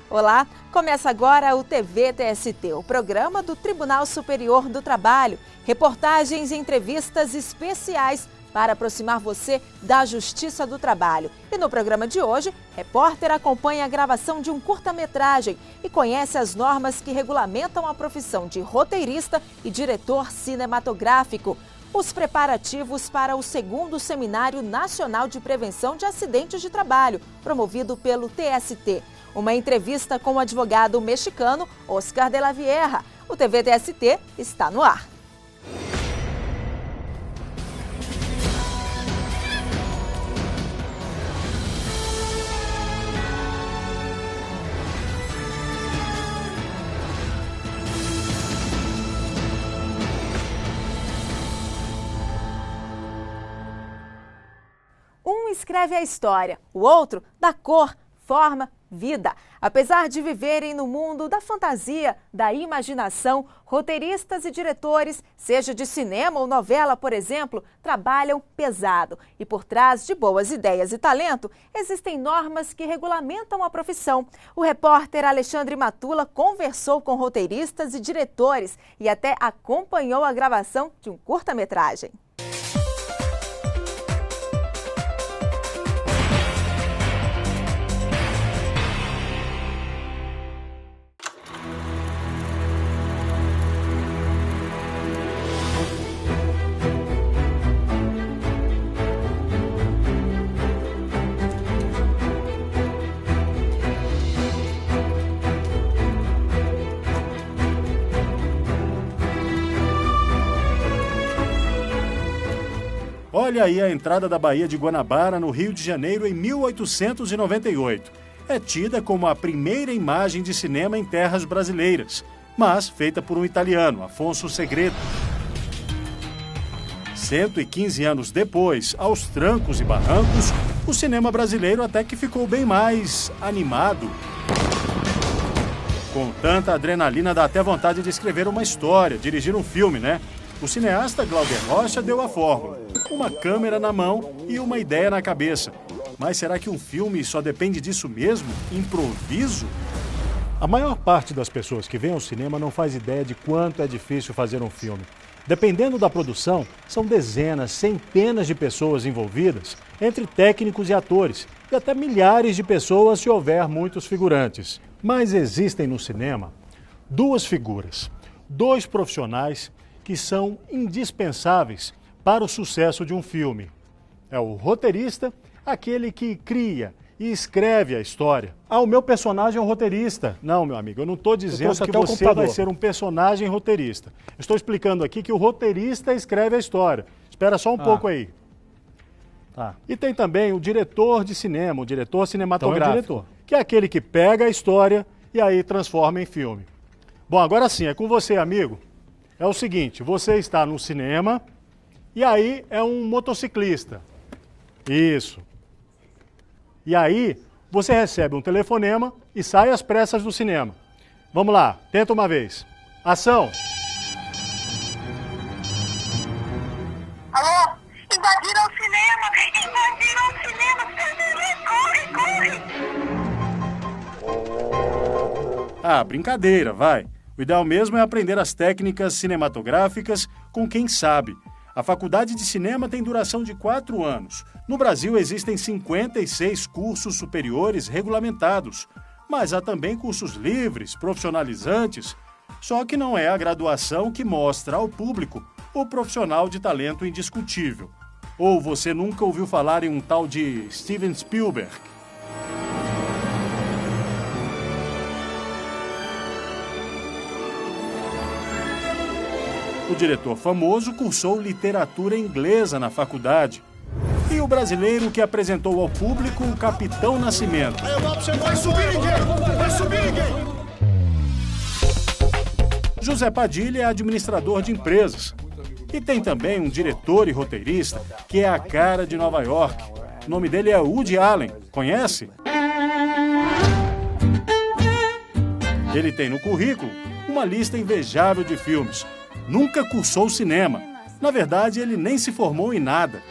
Olá, começa agora o TV-TST, o programa do Tribunal Superior do Trabalho. Reportagens e entrevistas especiais para aproximar você da Justiça do Trabalho. E no programa de hoje, repórter acompanha a gravação de um curta-metragem e conhece as normas que regulamentam a profissão de roteirista e diretor cinematográfico. Os preparativos para o 2º Seminário Nacional de Prevenção de Acidentes de Trabalho, promovido pelo TST. Uma entrevista com o advogado mexicano Oscar de la Vieja. O TV-TST está no ar. Um escreve a história, o outro dá cor, forma, vida. Apesar de viverem no mundo da fantasia, da imaginação, roteiristas e diretores, seja de cinema ou novela, por exemplo, trabalham pesado. E por trás de boas ideias e talento, existem normas que regulamentam a profissão. O repórter Alexandre Matula conversou com roteiristas e diretores e até acompanhou a gravação de um curta-metragem. Olha aí a entrada da Baía de Guanabara, no Rio de Janeiro, em 1898. É tida como a primeira imagem de cinema em terras brasileiras, mas feita por um italiano, Afonso Segreto. 115 anos depois, aos trancos e barrancos, o cinema brasileiro até que ficou bem mais animado. Com tanta adrenalina dá até vontade de escrever uma história, dirigir um filme, né? O cineasta Glauber Rocha deu a fórmula: uma câmera na mão e uma ideia na cabeça. Mas será que um filme só depende disso mesmo? Improviso? A maior parte das pessoas que vêm ao cinema não faz ideia de quanto é difícil fazer um filme. Dependendo da produção, são dezenas, centenas de pessoas envolvidas, entre técnicos e atores, e até milhares de pessoas se houver muitos figurantes. Mas existem no cinema duas figuras, dois profissionais que são indispensáveis para o sucesso de um filme. É o roteirista, aquele que cria e escreve a história. Ah, o meu personagem é um roteirista. Não, meu amigo, eu não estou dizendo que você vai ser um personagem roteirista. Eu estou explicando aqui que o roteirista escreve a história. Espera só um pouco aí. Tá. E tem também o diretor de cinema, o diretor cinematográfico, então é o diretor, que é aquele que pega a história e aí transforma em filme. Bom, agora sim, é com você, amigo. É o seguinte, você está no cinema e aí é um motociclista. Isso. E aí você recebe um telefonema e sai às pressas do cinema. Vamos lá, tenta uma vez. Ação! Alô? Invadiram o cinema! Invadiram o cinema! Corre, corre! Ah, brincadeira, vai. O ideal mesmo é aprender as técnicas cinematográficas com quem sabe. A faculdade de cinema tem duração de 4 anos. No Brasil existem 56 cursos superiores regulamentados, mas há também cursos livres, profissionalizantes. Só que não é a graduação que mostra ao público o profissional de talento indiscutível. Ou você nunca ouviu falar em um tal de Steven Spielberg? O diretor famoso cursou literatura inglesa na faculdade. E o brasileiro que apresentou ao público o Capitão Nascimento. Vai subir ninguém! Vai subir ninguém! José Padilha é administrador de empresas. E tem também um diretor e roteirista que é a cara de Nova York. O nome dele é Woody Allen. Conhece? Ele tem no currículo uma lista invejável de filmes. Nunca cursou cinema. Na verdade, ele nem se formou em nada.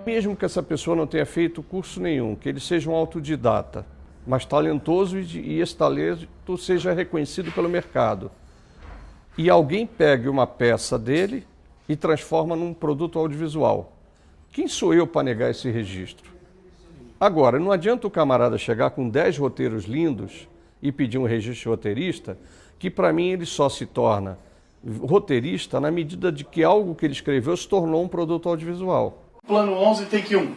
Mesmo que essa pessoa não tenha feito curso nenhum, que ele seja um autodidata, mas talentoso e esse talento seja reconhecido pelo mercado. E alguém pegue uma peça dele e transforma num produto audiovisual. Quem sou eu para negar esse registro? Agora, não adianta o camarada chegar com 10 roteiros lindos e pedir um registro de roteirista, que para mim ele só se torna roteirista na medida de que algo que ele escreveu se tornou um produto audiovisual. Plano 11, take 1.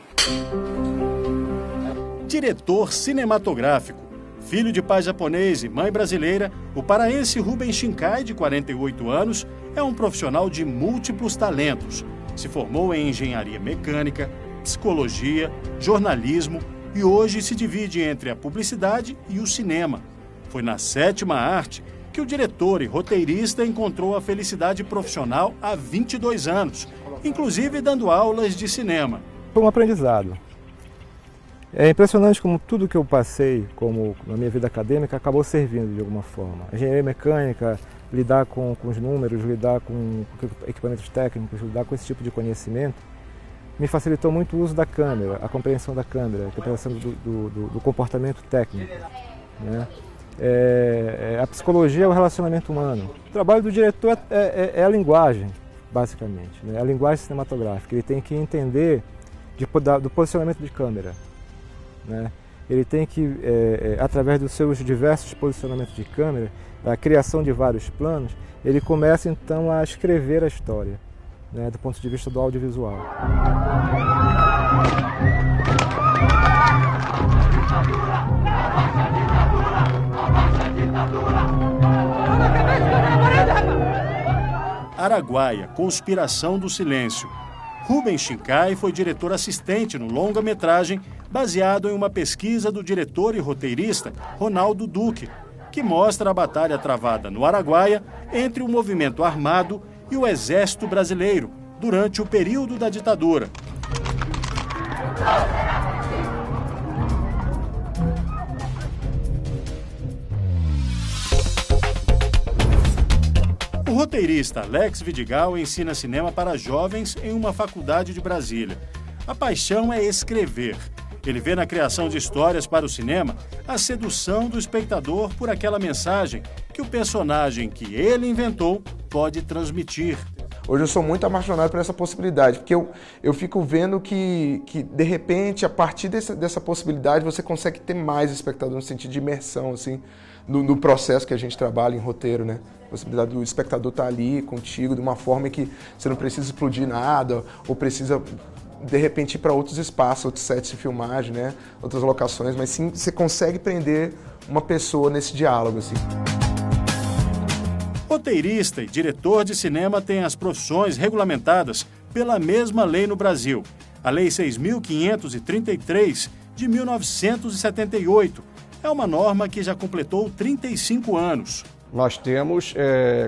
Diretor cinematográfico. Filho de pai japonês e mãe brasileira, o paraense Rubem Shinkai, de 48 anos, é um profissional de múltiplos talentos. Se formou em engenharia mecânica, psicologia, jornalismo e hoje se divide entre a publicidade e o cinema. Foi na 7ª arte que o diretor e roteirista encontrou a felicidade profissional há 22 anos, inclusive dando aulas de cinema. Foi um aprendizado. É impressionante como tudo que eu passei na minha vida acadêmica acabou servindo de alguma forma. Engenharia mecânica, lidar com os números, lidar com equipamentos técnicos, lidar com esse tipo de conhecimento, me facilitou muito o uso da câmera, a compreensão da câmera, a compreensão do comportamento técnico, né? A psicologia é o relacionamento humano. O trabalho do diretor é a linguagem, basicamente, né? A linguagem cinematográfica. Ele tem que entender do posicionamento de câmera, né? Ele tem que, através dos seus diversos posicionamentos de câmera, da criação de vários planos, ele começa então a escrever a história, né, do ponto de vista do audiovisual. Araguaia, Conspiração do Silêncio. Rubem Shinkai foi diretor assistente no longa-metragem baseado em uma pesquisa do diretor e roteirista Ronaldo Duque, que mostra a batalha travada no Araguaia entre o movimento armado e o exército brasileiro durante o período da ditadura. O roteirista Alex Vidigal ensina cinema para jovens em uma faculdade de Brasília. A paixão é escrever. Ele vê na criação de histórias para o cinema a sedução do espectador por aquela mensagem que o personagem que ele inventou pode transmitir. Hoje eu sou muito apaixonado por essa possibilidade, porque eu fico vendo que de repente, a partir dessa possibilidade, você consegue ter mais espectador no sentido de imersão, assim, no processo que a gente trabalha em roteiro, né? A possibilidade do espectador estar ali contigo de uma forma que você não precisa explodir nada, ou precisa, de repente, ir para outros espaços, outros sets de filmagem, né? Outras locações, mas sim você consegue prender uma pessoa nesse diálogo, assim. Roteirista e diretor de cinema têm as profissões regulamentadas pela mesma lei no Brasil, a Lei 6.533, de 1978. É uma norma que já completou 35 anos. Nós temos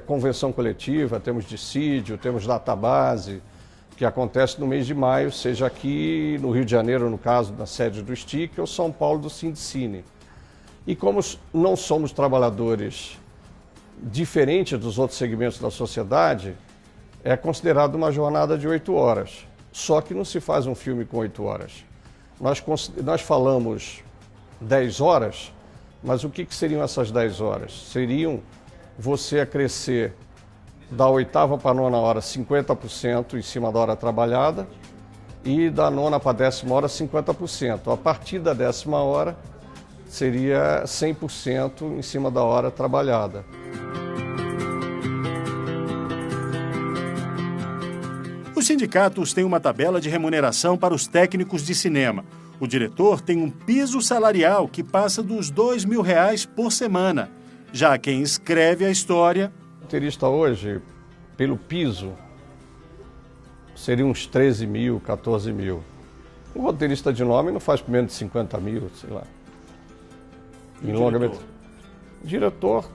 convenção coletiva, temos dissídio, temos database, que acontece no mês de maio, seja aqui no Rio de Janeiro, no caso da sede do STIC, ou São Paulo do Sindicine. E como não somos trabalhadores diferentes dos outros segmentos da sociedade, é considerado uma jornada de 8 horas. Só que não se faz um filme com 8 horas. Nós falamos 10 horas, mas o que seriam essas 10 horas? Seriam você acrescer da 8ª para a 9ª hora 50% em cima da hora trabalhada e da 9ª para a 10ª hora 50%. A partir da 10ª hora seria 100% em cima da hora trabalhada. Os sindicatos têm uma tabela de remuneração para os técnicos de cinema. O diretor tem um piso salarial que passa dos R$2.000 por semana. Já quem escreve a história... O roteirista hoje, pelo piso, seria uns 13 mil, 14 mil. Um roteirista de nome não faz por menos de 50 mil, sei lá. Em longa-metragem. Diretor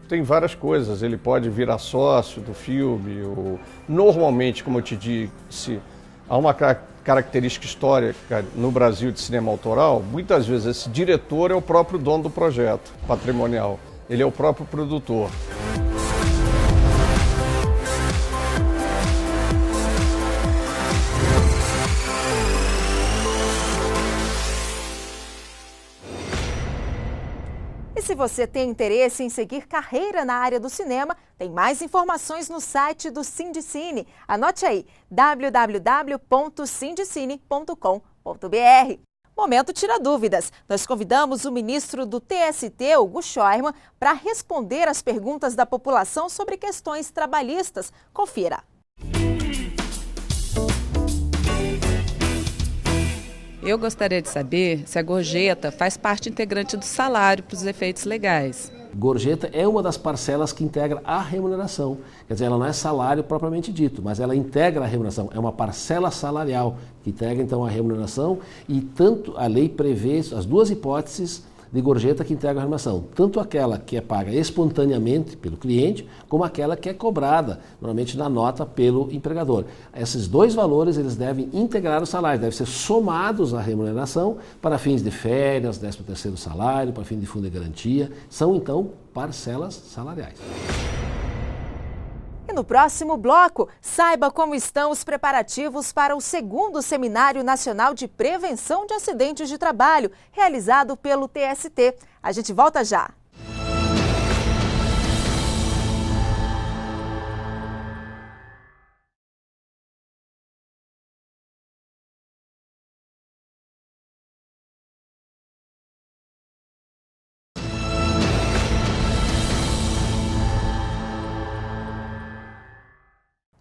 tem várias coisas. Ele pode virar sócio do filme. Ou... Normalmente, como eu te disse, há uma característica histórica no Brasil de cinema autoral. Muitas vezes esse diretor é o próprio dono do projeto patrimonial. Ele é o próprio produtor. E se você tem interesse em seguir carreira na área do cinema, tem mais informações no site do Sindicine. Anote aí, www.sindicine.com.br. Momento Tira Dúvidas. Nós convidamos o ministro do TST, Hugo Scheuermann, para responder às perguntas da população sobre questões trabalhistas. Confira. Eu gostaria de saber se a gorjeta faz parte integrante do salário para os efeitos legais. Gorjeta é uma das parcelas que integra a remuneração. Quer dizer, ela não é salário propriamente dito, mas ela integra a remuneração. É uma parcela salarial que integra então a remuneração e tanto a lei prevê as duas hipóteses de gorjeta que integra a remuneração. Tanto aquela que é paga espontaneamente pelo cliente, como aquela que é cobrada, normalmente na nota, pelo empregador. Esses dois valores eles devem integrar o salário, devem ser somados à remuneração para fins de férias, 13º salário, para fins de fundo de garantia. São então parcelas salariais. E no próximo bloco, saiba como estão os preparativos para o 2º Seminário Nacional de Prevenção de Acidentes de Trabalho, realizado pelo TST. A gente volta já.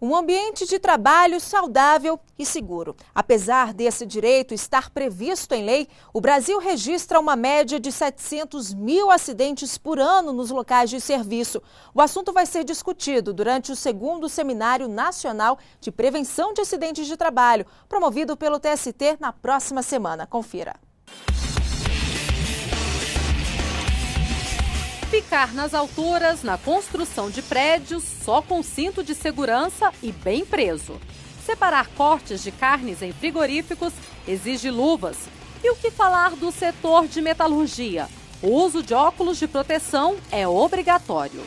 Um ambiente de trabalho saudável e seguro. Apesar desse direito estar previsto em lei, o Brasil registra uma média de 700 mil acidentes por ano nos locais de serviço. O assunto vai ser discutido durante o 2º Seminário Nacional de Prevenção de Acidentes de Trabalho, promovido pelo TST na próxima semana. Confira. Ficar nas alturas, na construção de prédios, só com cinto de segurança e bem preso. Separar cortes de carnes em frigoríficos exige luvas. E o que falar do setor de metalurgia? O uso de óculos de proteção é obrigatório.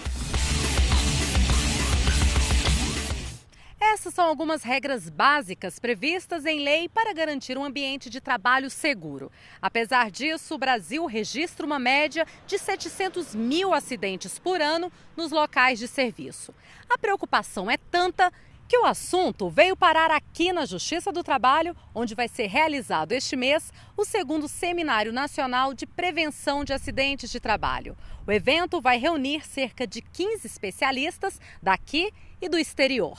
Essas são algumas regras básicas previstas em lei para garantir um ambiente de trabalho seguro. Apesar disso, o Brasil registra uma média de 700 mil acidentes por ano nos locais de serviço. A preocupação é tanta que o assunto veio parar aqui na Justiça do Trabalho, onde vai ser realizado este mês o 2º Seminário Nacional de Prevenção de Acidentes de Trabalho. O evento vai reunir cerca de 15 especialistas daqui e do exterior.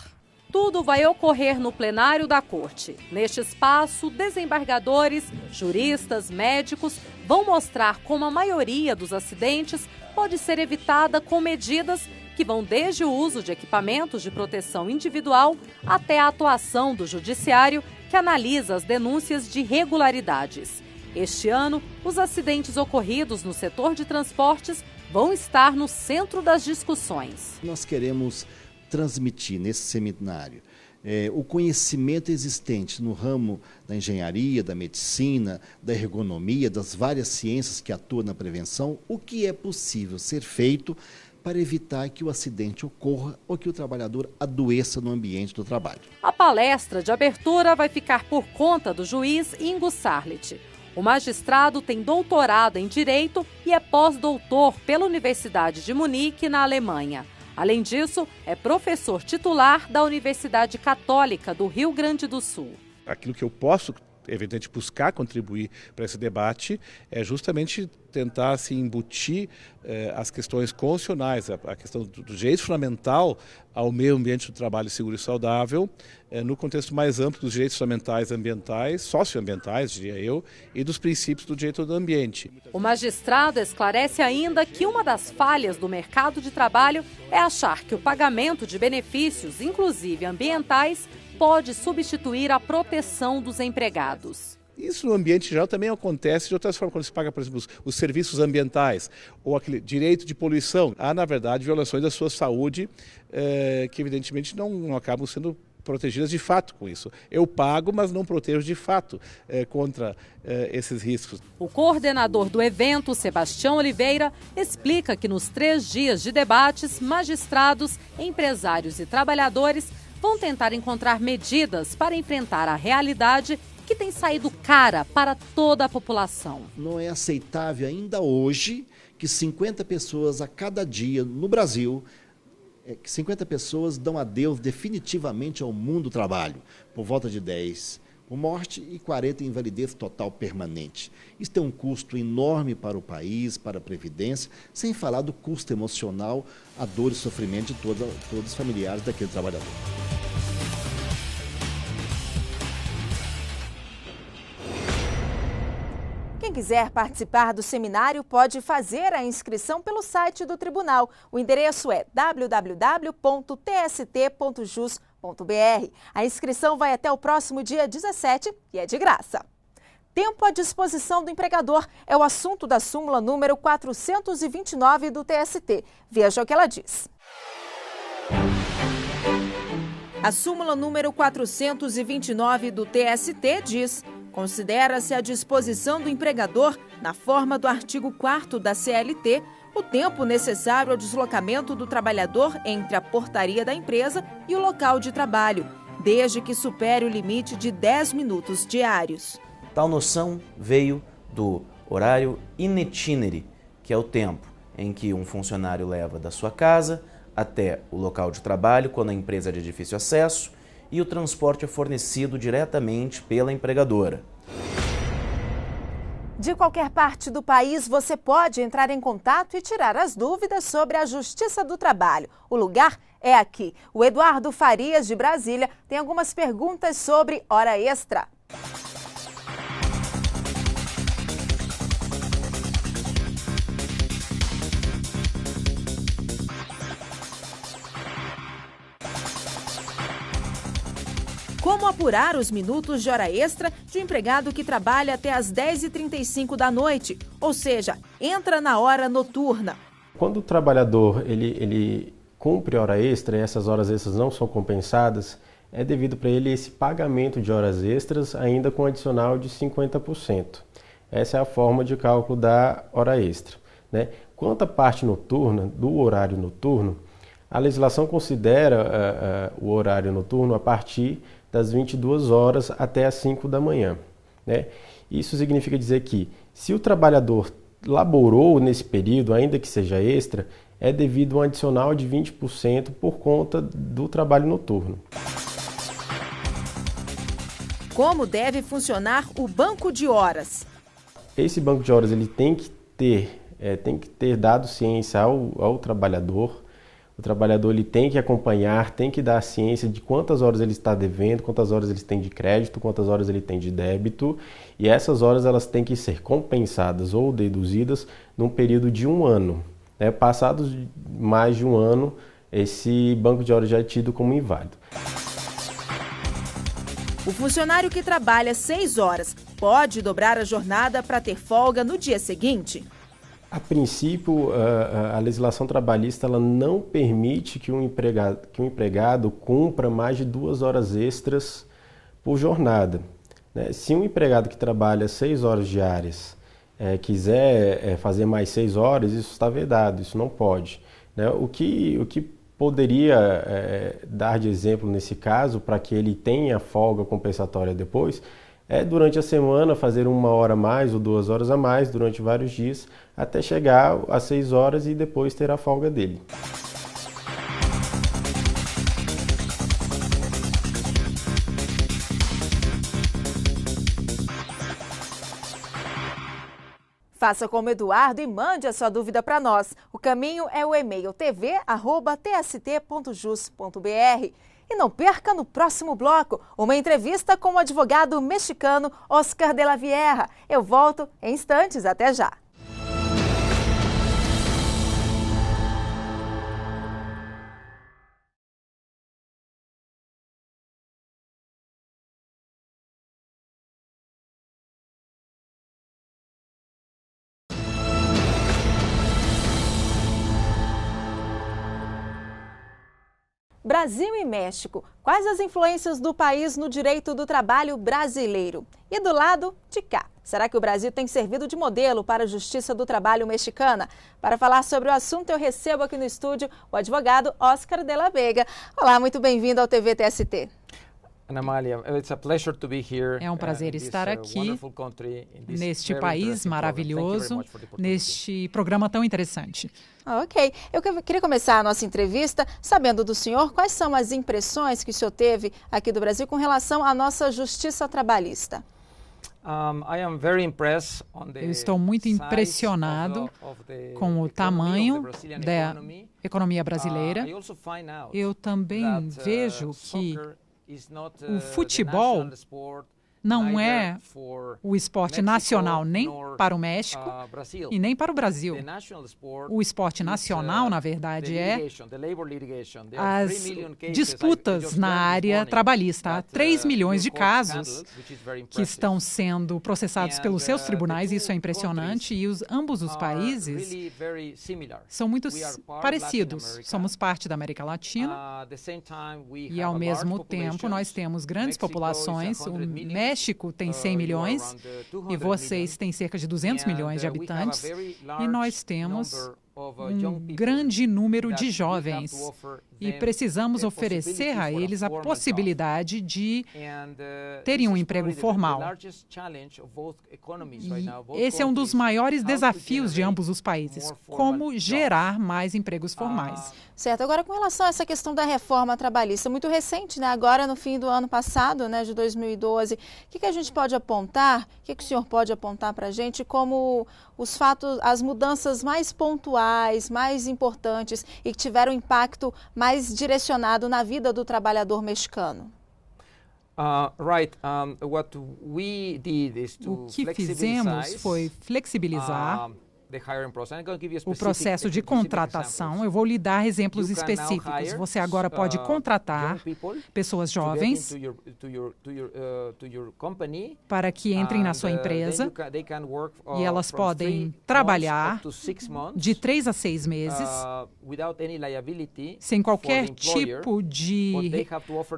Tudo vai ocorrer no plenário da Corte. Neste espaço, desembargadores, juristas, médicos vão mostrar como a maioria dos acidentes pode ser evitada com medidas que vão desde o uso de equipamentos de proteção individual até a atuação do judiciário, que analisa as denúncias de irregularidades. Este ano, os acidentes ocorridos no setor de transportes vão estar no centro das discussões. Nós queremos transmitir nesse seminário o conhecimento existente no ramo da engenharia, da medicina, da ergonomia, das várias ciências que atuam na prevenção, o que é possível ser feito para evitar que o acidente ocorra ou que o trabalhador adoeça no ambiente do trabalho. A palestra de abertura vai ficar por conta do juiz Ingo Sarlit. O magistrado tem doutorado em Direito e é pós-doutor pela Universidade de Munique, na Alemanha. Além disso, é professor titular da Universidade Católica do Rio Grande do Sul. Aquilo que eu posso, evidentemente, buscar contribuir para esse debate é justamente tentar assim, embutir as questões constitucionais, a questão do direito fundamental ao meio ambiente do trabalho seguro e saudável, no contexto mais amplo dos direitos fundamentais ambientais, socioambientais, diria eu, e dos princípios do direito do ambiente. O magistrado esclarece ainda que uma das falhas do mercado de trabalho é achar que o pagamento de benefícios, inclusive ambientais, pode substituir a proteção dos empregados. Isso no ambiente geral também acontece de outras formas, quando se paga, por exemplo, os serviços ambientais ou aquele direito de poluição. Há, na verdade, violações da sua saúde que, evidentemente, não acabam sendo protegidas de fato com isso. Eu pago, mas não protejo de fato contra esses riscos. O coordenador do evento, Sebastião Oliveira, explica que nos 3 dias de debates, magistrados, empresários e trabalhadores vão tentar encontrar medidas para enfrentar a realidade que tem saído cara para toda a população. Não é aceitável ainda hoje que 50 pessoas a cada dia no Brasil, que 50 pessoas dão adeus definitivamente ao mundo do trabalho, por volta de 10 por morte e 40 em invalidez total permanente. Isso tem um custo enorme para o país, para a Previdência, sem falar do custo emocional, a dor e sofrimento de todos os familiares daquele trabalhador. Quem quiser participar do seminário pode fazer a inscrição pelo site do tribunal. O endereço é www.tst.jus.br. A inscrição vai até o próximo dia 17 e é de graça. Tempo à disposição do empregador é o assunto da súmula número 429 do TST. Veja o que ela diz. A súmula número 429 do TST diz: considera-se a disposição do empregador, na forma do artigo 4º da CLT, o tempo necessário ao deslocamento do trabalhador entre a portaria da empresa e o local de trabalho, desde que supere o limite de 10 minutos diários. Tal noção veio do horário in itinere, que é o tempo em que um funcionário leva da sua casa até o local de trabalho, quando a empresa é de difícil acesso, e o transporte é fornecido diretamente pela empregadora. De qualquer parte do país, você pode entrar em contato e tirar as dúvidas sobre a Justiça do Trabalho. O lugar é aqui. O Eduardo Farias, de Brasília, tem algumas perguntas sobre hora extra. Como apurar os minutos de hora extra de um empregado que trabalha até às 10h35 da noite, ou seja, entra na hora noturna? Quando o trabalhador ele cumpre hora extra e essas horas extras não são compensadas, é devido para ele esse pagamento de horas extras ainda com adicional de 50%. Essa é a forma de cálculo da hora extra, né? Quanto à parte noturna, do horário noturno, a legislação considera o horário noturno a partir das 22 horas até as 5 da manhã. Né? Isso significa dizer que, se o trabalhador laborou nesse período, ainda que seja extra, é devido a um adicional de 20% por conta do trabalho noturno. Como deve funcionar o banco de horas? Esse banco de horas ele tem que ter dado ciência ao trabalhador. O trabalhador ele tem que acompanhar, tem que dar a ciência de quantas horas ele está devendo, quantas horas ele tem de crédito, quantas horas ele tem de débito, e essas horas elas têm que ser compensadas ou deduzidas num período de 1 ano. Né? Passados mais de 1 ano, esse banco de horas já é tido como inválido. O funcionário que trabalha 6 horas pode dobrar a jornada para ter folga no dia seguinte? A princípio, a legislação trabalhista ela não permite que um empregado cumpra mais de 2 horas extras por jornada. Né? Se um empregado que trabalha 6 horas diárias quiser fazer mais 6 horas, isso está vedado, isso não pode. Né? O que poderia dar de exemplo nesse caso, para que ele tenha folga compensatória depois, é durante a semana fazer 1 hora a mais ou 2 horas a mais durante vários dias, até chegar às 6 horas e depois ter a folga dele. Faça como Eduardo e mande a sua dúvida para nós. O caminho é o e-mail tv@tst.jus.br. E não perca no próximo bloco uma entrevista com o advogado mexicano Oscar de la Vieja. Eu volto em instantes, até já. Brasil e México. Quais as influências do país no direito do trabalho brasileiro? E do lado de cá, será que o Brasil tem servido de modelo para a Justiça do Trabalho mexicana? Para falar sobre o assunto, eu recebo aqui no estúdio o advogado Oscar de la Vega. Olá, muito bem-vindo ao TV TST. É um prazer estar aqui, neste país maravilhoso, neste programa tão interessante. Ok. Eu queria começar a nossa entrevista sabendo do senhor quais são as impressões que o senhor teve aqui do Brasil com relação à nossa justiça trabalhista. Eu estou muito impressionado com o tamanho da economia brasileira. Eu também vejo que o futebol não é o esporte nacional nem para o México e nem para o Brasil. O esporte nacional, na verdade, é as disputas na área trabalhista. Há 3 milhões de casos que estão sendo processados pelos seus tribunais, isso é impressionante, e ambos os países são muito parecidos. Somos parte da América Latina e, ao mesmo tempo, nós temos grandes populações. O México tem 100 milhões e vocês têm cerca de 200 milhões de habitantes e nós temos um grande número de jovens e precisamos oferecer a eles a possibilidade de terem um emprego formal. E esse é um dos maiores desafios de ambos os países, como gerar mais empregos formais. Certo. Agora, com relação a essa questão da reforma trabalhista, muito recente, né? Agora no fim do ano passado, né, de 2012, o que a gente pode apontar, o que o senhor pode apontar para a gente como os fatos, as mudanças mais pontuais, mais importantes e que tiveram impacto mais direcionado na vida do trabalhador mexicano? O que fizemos foi flexibilizar o processo de contratação. Eu vou lhe dar exemplos específicos. Você agora pode contratar pessoas jovens para que entrem na sua empresa e elas podem trabalhar de 3 a 6 meses sem qualquer tipo de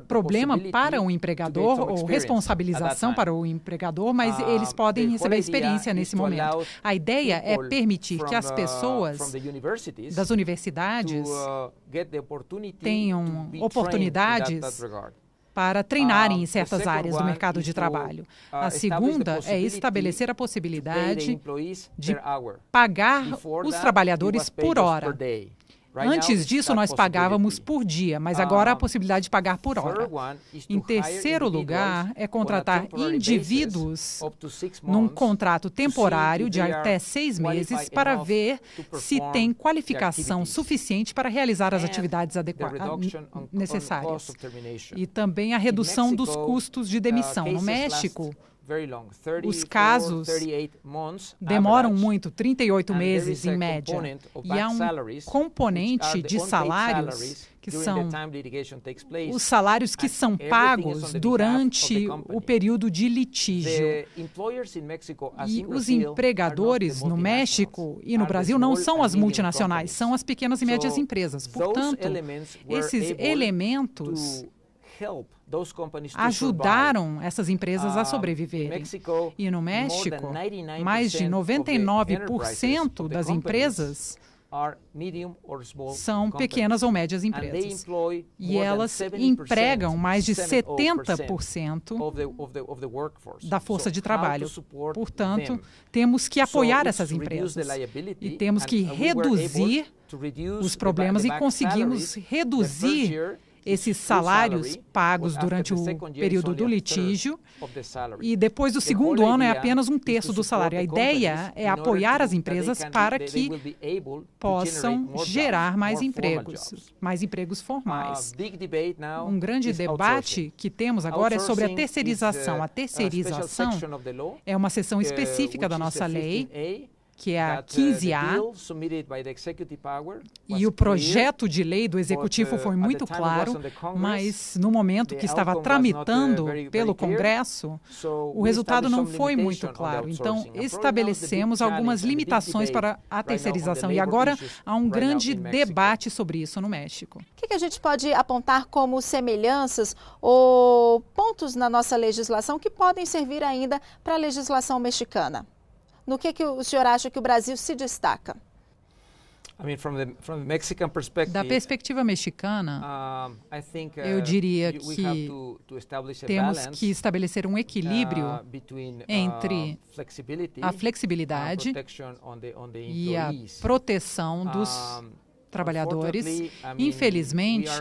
problema para o empregador ou responsabilização para o empregador, mas eles podem receber experiência nesse momento. A ideia é permitir que as pessoas das universidades tenham oportunidades para treinarem em certas áreas do mercado de trabalho. A segunda é estabelecer a possibilidade de pagar os trabalhadores por hora. Antes disso, nós pagávamos por dia, mas agora há a possibilidade de pagar por hora. Em terceiro lugar, é contratar indivíduos num contrato temporário de até 6 meses para ver se tem qualificação suficiente para realizar as atividades necessárias. E também a redução dos custos de demissão. No México, os casos demoram muito, 38 meses em média, e há um componente de salários que são os salários que são pagos durante o período de litígio. E os empregadores no México e no Brasil não são as multinacionais, são as pequenas e médias empresas. Portanto, esses elementos ajudaram essas empresas a sobreviverem. E no México, mais de 99% das empresas são pequenas ou médias empresas. E elas empregam mais de 70% da força de trabalho. Portanto, temos que apoiar essas empresas e temos que reduzir os problemas e conseguimos reduzir esses salários pagos durante o período do litígio e depois do segundo ano é apenas 1/3 do salário. A ideia é apoiar as empresas para que possam gerar mais empregos formais. Um grande debate que temos agora é sobre a terceirização. A terceirização é uma seção específica da nossa lei, que é a 15A, e o projeto de lei do Executivo foi muito claro, mas no momento que estava tramitando pelo Congresso, o resultado não foi muito claro. Então, estabelecemos algumas limitações para a terceirização e agora há um grande debate sobre isso no México. O que a gente pode apontar como semelhanças ou pontos na nossa legislação que podem servir ainda para a legislação mexicana? No que o senhor acha que o Brasil se destaca? Da perspectiva mexicana, eu diria que temos que estabelecer um equilíbrio entre a flexibilidade e a proteção dos trabalhadores. Infelizmente,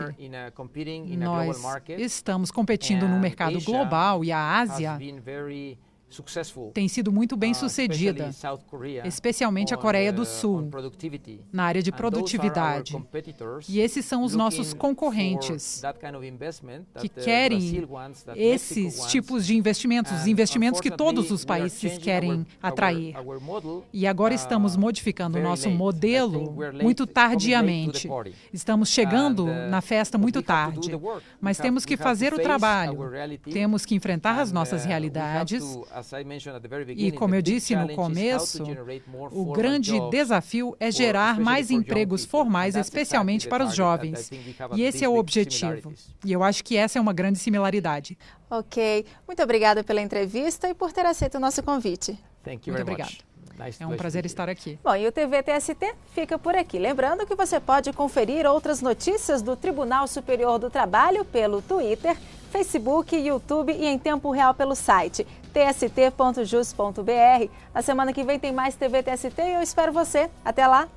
nós estamos competindo no mercado global e a Ásia tem sido muito bem sucedida, especialmente a Coreia do Sul, na área de produtividade. E esses são os nossos concorrentes que querem esses tipos de investimentos, investimentos que todos os países querem atrair. E agora estamos modificando o nosso modelo muito tardiamente. Estamos chegando na festa muito tarde, mas temos que fazer o trabalho, temos que enfrentar as nossas realidades. E, como eu disse no começo, o grande desafio é gerar mais empregos formais, especialmente para os jovens. E esse é o objetivo. E eu acho que essa é uma grande similaridade. Ok. Muito obrigada pela entrevista e por ter aceito o nosso convite. Muito obrigada. É um prazer estar aqui. Bom, e o TV TST fica por aqui. Lembrando que você pode conferir outras notícias do Tribunal Superior do Trabalho pelo Twitter, Facebook, YouTube e em tempo real pelo site tst.jus.br. Na semana que vem tem mais TV TST e eu espero você. Até lá!